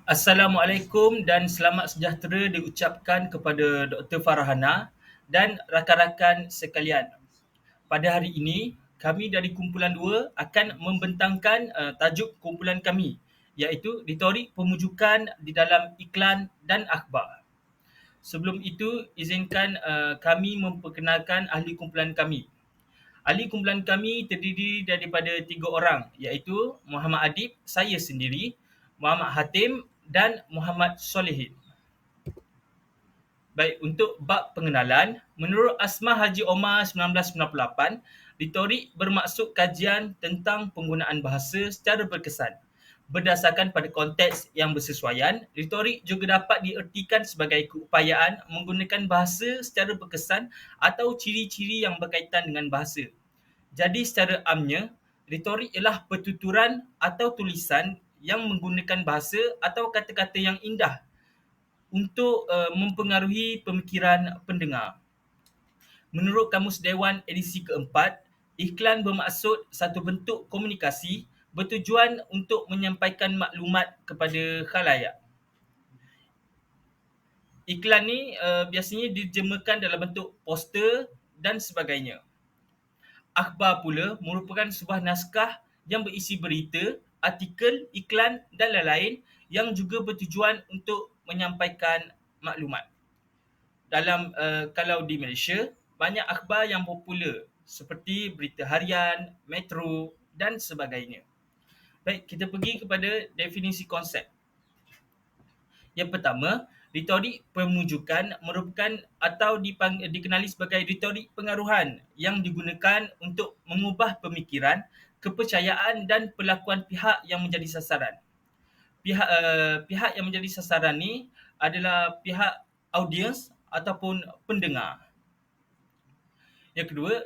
Assalamualaikum dan selamat sejahtera diucapkan kepada Dr. Farhana dan rakan-rakan sekalian. Pada hari ini, kami dari kumpulan 2 akan membentangkan tajuk kumpulan kami, iaitu retorik pemujukan di dalam iklan dan akhbar. Sebelum itu, izinkan kami memperkenalkan ahli kumpulan kami. Ahli kumpulan kami terdiri daripada 3 orang, iaitu Muhammad Adib, saya sendiri, Muhammad Hatim dan Muhammad Solehin. Baik, untuk bab pengenalan, menurut Asma Haji Omar 1998, retorik bermaksud kajian tentang penggunaan bahasa secara berkesan. Berdasarkan pada konteks yang bersesuaian, retorik juga dapat diertikan sebagai keupayaan menggunakan bahasa secara berkesan atau ciri-ciri yang berkaitan dengan bahasa. Jadi secara amnya, retorik ialah pertuturan atau tulisan yang menggunakan bahasa atau kata-kata yang indah untuk mempengaruhi pemikiran pendengar. Menurut Kamus Dewan edisi keempat, iklan bermaksud satu bentuk komunikasi bertujuan untuk menyampaikan maklumat kepada khalayak. Iklan ni biasanya dijemakan dalam bentuk poster dan sebagainya. Akhbar pula merupakan sebuah naskah yang berisi berita, artikel, iklan dan lain-lain yang juga bertujuan untuk menyampaikan maklumat. Kalau di Malaysia, banyak akhbar yang popular seperti Berita Harian, Metro dan sebagainya. Baik, kita pergi kepada definisi konsep. Yang pertama, retorik pemujukan merupakan atau dikenali sebagai retorik pengaruhan yang digunakan untuk mengubah pemikiran, kepercayaan dan perlakuan pihak yang menjadi sasaran. Pihak yang menjadi sasaran ni adalah pihak audiens ataupun pendengar. Yang kedua,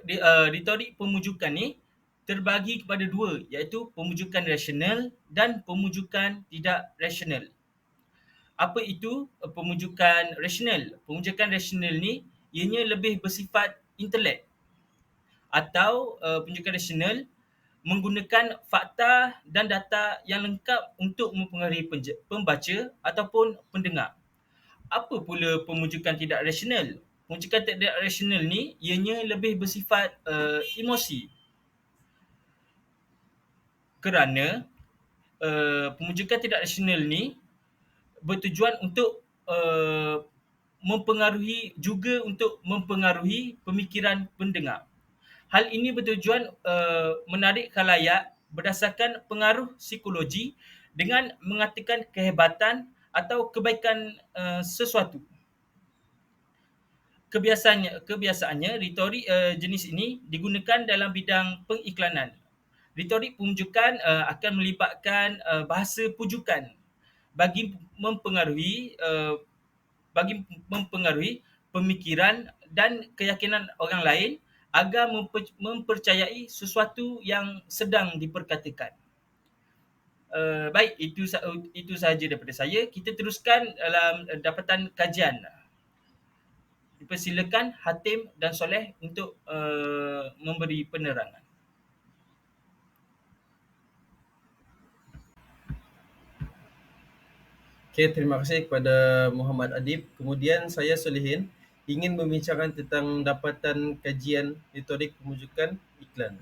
retorik pemujukan ni terbagi kepada dua, iaitu pemujukan rasional dan pemujukan tidak rasional. Apa itu pemujukan rasional? Pemujukan rasional ni ianya lebih bersifat intelek, atau pemujukan rasional menggunakan fakta dan data yang lengkap untuk mempengaruhi pembaca ataupun pendengar. Apa pula pemujukan tidak rasional? Pemujukan tidak rasional ni ianya lebih bersifat emosi, kerana pemujukan tidak rasional ni bertujuan untuk mempengaruhi pemikiran pendengar. Hal ini bertujuan menarik khalayak berdasarkan pengaruh psikologi dengan mengatakan kehebatan atau kebaikan sesuatu. Kebiasaannya retorik jenis ini digunakan dalam bidang pengiklanan. Retorik pemujukan akan melibatkan bahasa pujukan bagi mempengaruhi pemikiran dan keyakinan orang lain agar mempercayai sesuatu yang sedang diperkatakan. Baik, itu sahaja daripada saya. Kita teruskan dalam dapatan kajian. Dipersilakan Hatim dan Soleh untuk memberi penerangan. Okay, terima kasih kepada Muhammad Adib. Kemudian saya Solehin ingin membincangkan tentang dapatan kajian retorik pemujukan iklan.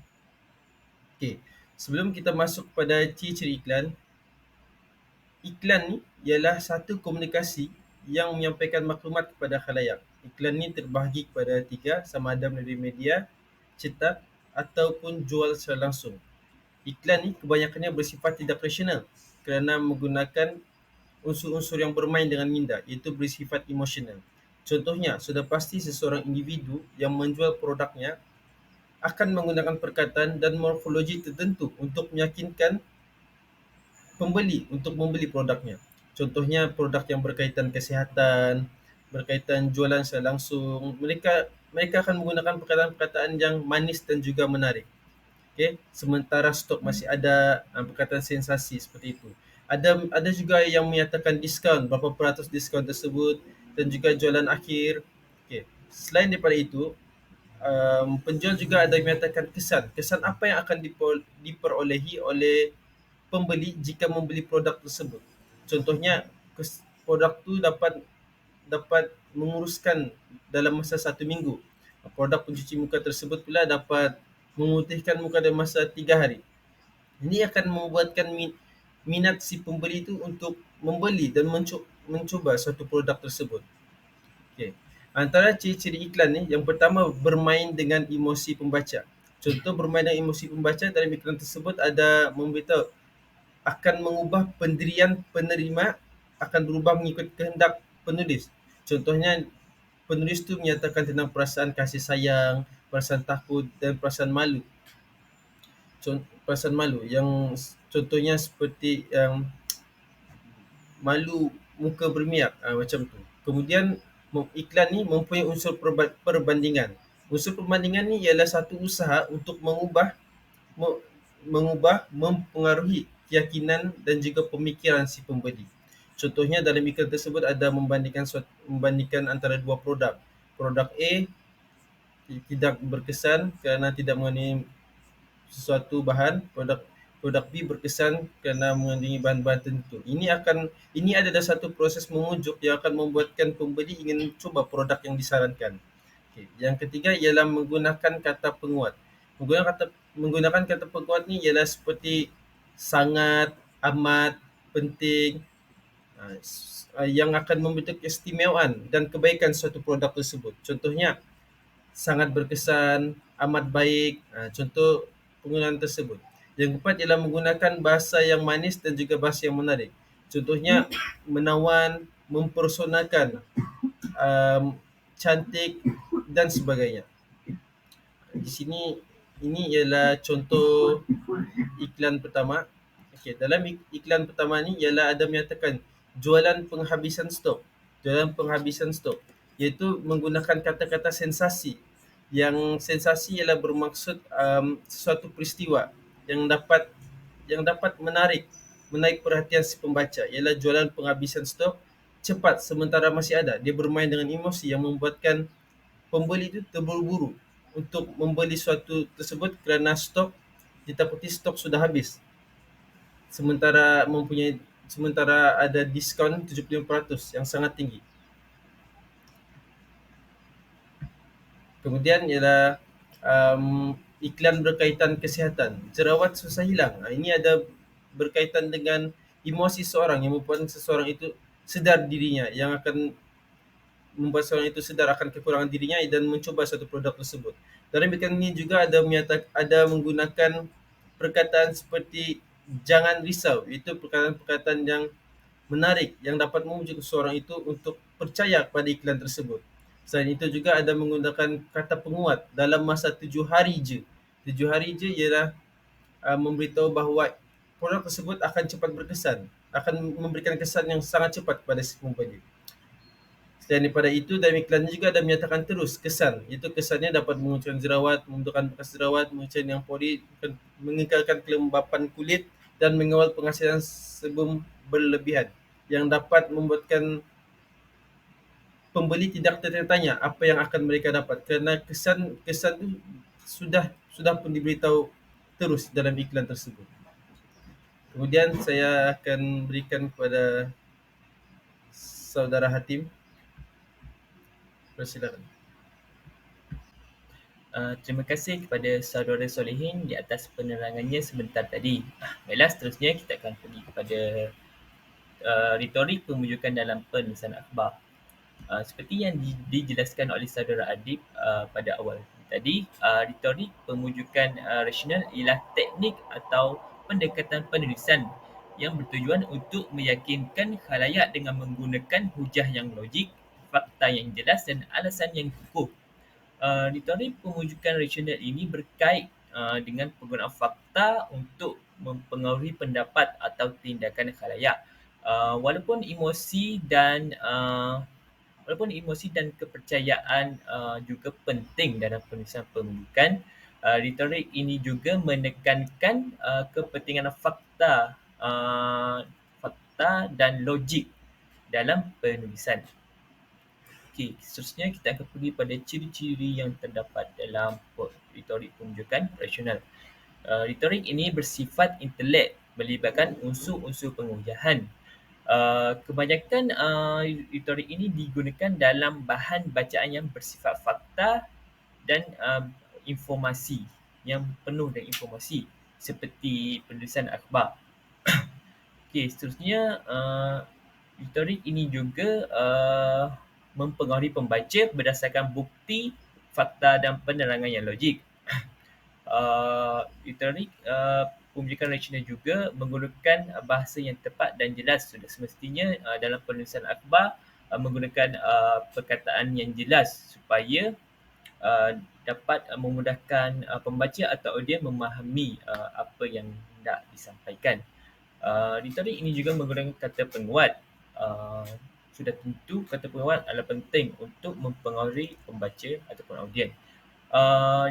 Okay, sebelum kita masuk kepada ciri-ciri iklan, iklan ni ialah satu komunikasi yang menyampaikan maklumat kepada khalayak. Iklan ni terbahagi kepada 3, sama ada melalui media, cetak ataupun jual secara langsung. Iklan ni kebanyakannya bersifat tidak rasional kerana menggunakan unsur-unsur yang bermain dengan minda, iaitu bersifat emosional. Contohnya, sudah pasti seseorang individu yang menjual produknya akan menggunakan perkataan dan morfologi tertentu untuk meyakinkan pembeli untuk membeli produknya. Contohnya, produk yang berkaitan kesihatan, berkaitan jualan secara langsung, mereka akan menggunakan perkataan-perkataan yang manis dan juga menarik. Okay? Sementara stok masih ada, perkataan sensasi seperti itu. Ada juga yang menyatakan diskaun, berapa peratus diskaun tersebut, dan juga jualan akhir. Okay. Selain daripada itu, penjual juga ada menyatakan kesan apa yang akan diperolehi oleh pembeli jika membeli produk tersebut. Contohnya produk tu dapat dapat menguruskan dalam masa 1 minggu. Produk pencuci muka tersebut pula dapat memutihkan muka dalam masa 3 hari. Ini akan membuatkan minat si pembeli itu untuk membeli dan mencuba suatu produk tersebut. Okey. Antara ciri-ciri iklan ni, yang pertama bermain dengan emosi pembaca. Contoh bermain dengan emosi pembaca dalam iklan tersebut ada memberitahu akan mengubah pendirian penerima, akan berubah mengikut kehendak penulis. Contohnya penulis tu menyatakan tentang perasaan kasih sayang, perasaan takut dan perasaan malu. Perasaan malu yang contohnya seperti yang malu muka berminyak, macam tu. Kemudian iklan ni mempunyai unsur perbandingan. Unsur perbandingan ni ialah satu usaha untuk mempengaruhi keyakinan dan juga pemikiran si pembeli. Contohnya dalam iklan tersebut ada membandingkan antara dua produk. Produk A tidak berkesan kerana tidak mengandungi sesuatu bahan, produk produk B berkesan kerana mengandungi bahan-bahan tertentu. Ini adalah satu proses mengujuk yang akan membuatkan pembeli ingin cuba produk yang disarankan. Okey, yang ketiga ialah menggunakan kata penguat. Menggunakan kata penguat ni ialah seperti sangat, amat, penting, yang akan membentuk keistimewaan dan kebaikan suatu produk tersebut. Contohnya sangat berkesan, amat baik, contoh penggunaan tersebut. Yang keempat ialah menggunakan bahasa yang manis dan juga bahasa yang menarik. Contohnya menawan, mempersonakan, cantik dan sebagainya. Di sini ini ialah contoh iklan pertama. Okey, dalam iklan pertama ni ialah ada menyatakan jualan penghabisan stok. Jualan penghabisan stok iaitu menggunakan kata-kata sensasi. Yang sensasi ialah bermaksud sesuatu peristiwa yang dapat menarik perhatian si pembaca, ialah jualan penghabisan stok cepat sementara masih ada. Dia bermain dengan emosi yang membuatkan pembeli itu terburu-buru untuk membeli suatu tersebut kerana ditakuti stok sudah habis. Sementara ada diskaun 75% yang sangat tinggi. Kemudian ialah iklan berkaitan kesihatan. Jerawat susah hilang. Ini ada berkaitan dengan emosi seseorang yang membuat seseorang itu sedar dirinya, yang akan membuat seorang itu sedar akan kekurangan dirinya dan mencuba satu produk tersebut. Dalam iklan ini juga ada menggunakan perkataan seperti jangan risau. Itu perkataan-perkataan yang menarik yang dapat memujuk seseorang itu untuk percaya kepada iklan tersebut. Selain itu juga ada menggunakan kata penguat dalam masa 7 hari je. 7 hari je ialah memberitahu bahawa produk tersebut akan cepat berkesan, akan memberikan kesan yang sangat cepat kepada si pembeli. Selain daripada itu, dalam iklan juga ada menyatakan terus kesan. Itu kesannya dapat mengucurkan jerawat, membentukkan bekas jerawat, mengucurkan yang pori, mengekalkan kelembapan kulit dan mengawal penghasilan sebelum berlebihan, yang dapat membuatkan pembeli tidak tertanya-tanya apa yang akan mereka dapat kerana kesan itu sudah pun diberitahu terus dalam iklan tersebut. Kemudian saya akan berikan kepada saudara Hatim. Persilakan. Terima kasih kepada saudara Solehin di atas penerangannya sebentar tadi. Baiklah, seterusnya kita akan pergi kepada retorik pemujukan dalam penulisan akhbar. Seperti yang dijelaskan oleh saudara Adib pada awal tadi, retorik pemujukan rasional ialah teknik atau pendekatan penulisan yang bertujuan untuk meyakinkan khalayak dengan menggunakan hujah yang logik, fakta yang jelas dan alasan yang kukuh. Retorik pemujukan rasional ini berkait dengan penggunaan fakta untuk mempengaruhi pendapat atau tindakan khalayak. Walaupun emosi dan kepercayaan juga penting dalam penulisan pemujukan, retorik ini juga menekankan kepentingan fakta dan logik dalam penulisan. Okey, seterusnya kita akan pergi pada ciri-ciri yang terdapat dalam retorik pemujukan rasional. Retorik ini bersifat intelek, melibatkan unsur-unsur pengujahan. Kebanyakan retorik ini digunakan dalam bahan bacaan yang bersifat fakta dan informasi, yang penuh dengan informasi seperti penulisan akhbar. Okey, seterusnya retorik ini juga mempengaruhi pembaca berdasarkan bukti, fakta dan penerangan yang logik. Retorik pembicaraan rasional juga menggunakan bahasa yang tepat dan jelas. Sudah semestinya dalam penulisan akhbar menggunakan perkataan yang jelas supaya dapat memudahkan pembaca atau audiens memahami apa yang hendak disampaikan. Retorik ini juga menggunakan kata penguat. Sudah tentu kata penguat adalah penting untuk mempengaruhi pembaca ataupun audiens.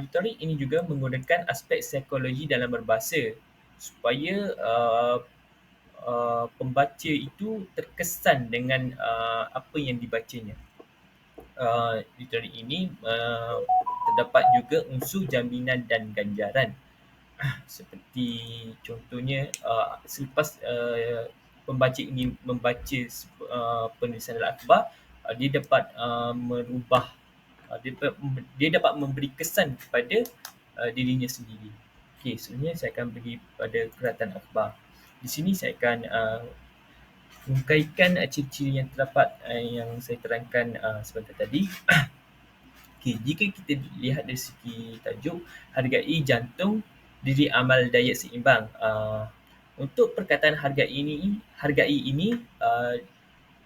Retorik ini juga menggunakan aspek psikologi dalam berbahasa supaya pembaca itu terkesan dengan apa yang dibacanya. Retorik ini terdapat juga unsur jaminan dan ganjaran. Seperti contohnya selepas pembaca ini membaca penulisan al-akhbar, dia dapat merubah, dia dapat memberi kesan kepada dirinya sendiri. Okey, sebenarnya saya akan pergi pada keratan akhbar. Di sini saya akan mengkaitkan ciri-ciri yang terdapat yang saya terangkan sebentar tadi. Okey, jika kita lihat dari segi tajuk, hargai jantung, diri amal daya seimbang. Untuk perkataan hargai ini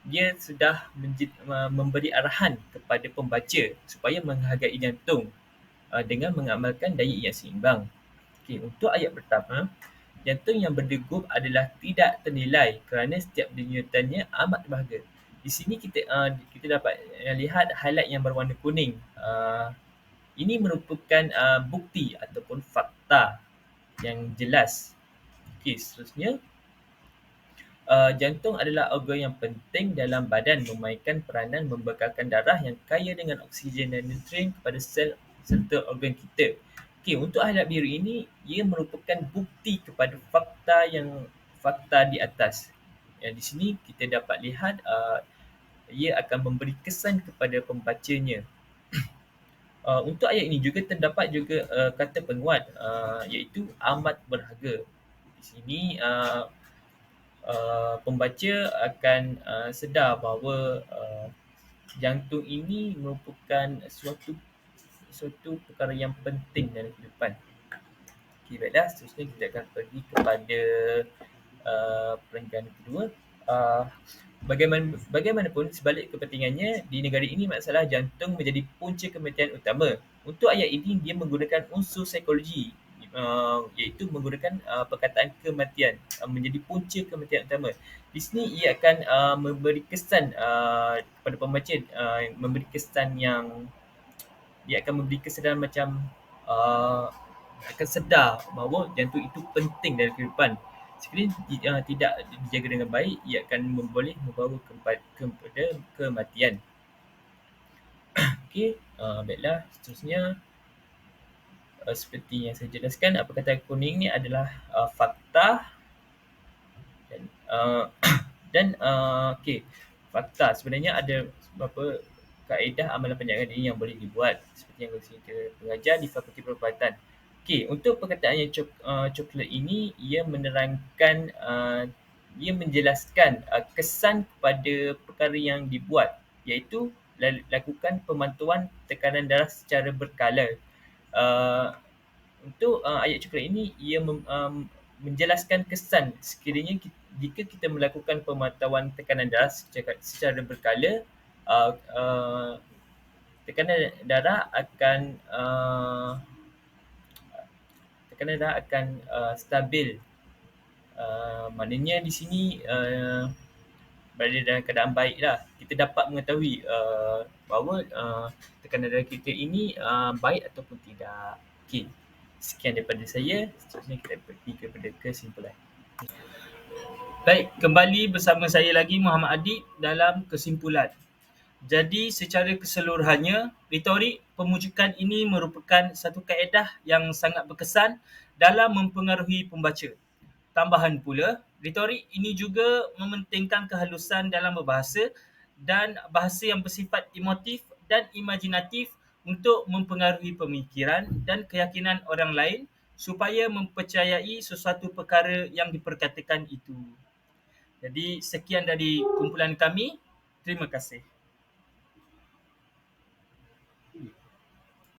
dia sudah memberi arahan kepada pembaca supaya menghargai jantung dengan mengamalkan daya yang seimbang. Okey, untuk ayat pertama, jantung yang berdegup adalah tidak ternilai kerana setiap denyutannya amat berharga. Di sini kita dapat lihat highlight yang berwarna kuning. Ini merupakan bukti ataupun fakta yang jelas. Okey, seterusnya, jantung adalah organ yang penting dalam badan, memainkan peranan membekalkan darah yang kaya dengan oksigen dan nutrien kepada sel serta organ kita. Okey, untuk highlight biru ini, ia merupakan bukti kepada fakta di atas. Yang di sini kita dapat lihat ia akan memberi kesan kepada pembacanya. Untuk ayat ini juga terdapat juga kata penguat, iaitu amat berharga. Di sini pembaca akan sedar bahawa jantung ini merupakan suatu perkara yang penting dalam kehidupan. Okey, baiklah, seterusnya kita akan pergi kepada perenggan kedua. Bagaimanapun sebalik kepentingannya, di negara ini masalah jantung menjadi punca kematian utama. Untuk ayat ini dia menggunakan unsur psikologi, iaitu menggunakan perkataan kematian menjadi punca kematian utama. Di sini ia akan memberi kesan kepada pembaca, memberi kesan yang dia akan memberi kesedaran macam akan sedar bahawa jantung itu penting dalam kehidupan. Sekiranya tidak dijaga dengan baik, ia akan boleh membawa kepada kematian. Okey, baiklah, seterusnya seperti yang saya jelaskan, perkataan kuning ni adalah fakta dan okey, fakta sebenarnya ada beberapa kaedah amalan penjagaan diri yang boleh dibuat seperti yang kita belajar di Fakulti Perubatan. Okey, untuk perkataan yang coklat ini, ia menerangkan, ia menjelaskan kesan kepada perkara yang dibuat, iaitu lakukan pemantauan tekanan darah secara berkala. Untuk ayat coklat ini, ia menjelaskan kesan sekiranya jika kita melakukan pemantauan tekanan darah secara berkala, tekanan darah akan stabil. Maknanya di sini berada dalam keadaan baiklah. Kita dapat mengetahui bahawa tekanan darah kita ini baik ataupun tidak. Okey, sekian daripada saya. Seterusnya kita pergi kepada kesimpulan. Baik, kembali bersama saya lagi Muhammad Adib dalam kesimpulan. Jadi secara keseluruhannya, retorik pemujukan ini merupakan satu kaedah yang sangat berkesan dalam mempengaruhi pembaca. Tambahan pula, Retorik ini juga mementingkan kehalusan dalam berbahasa dan bahasa yang bersifat emotif dan imajinatif untuk mempengaruhi pemikiran dan keyakinan orang lain supaya mempercayai sesuatu perkara yang diperkatakan itu. Jadi sekian dari kumpulan kami. Terima kasih.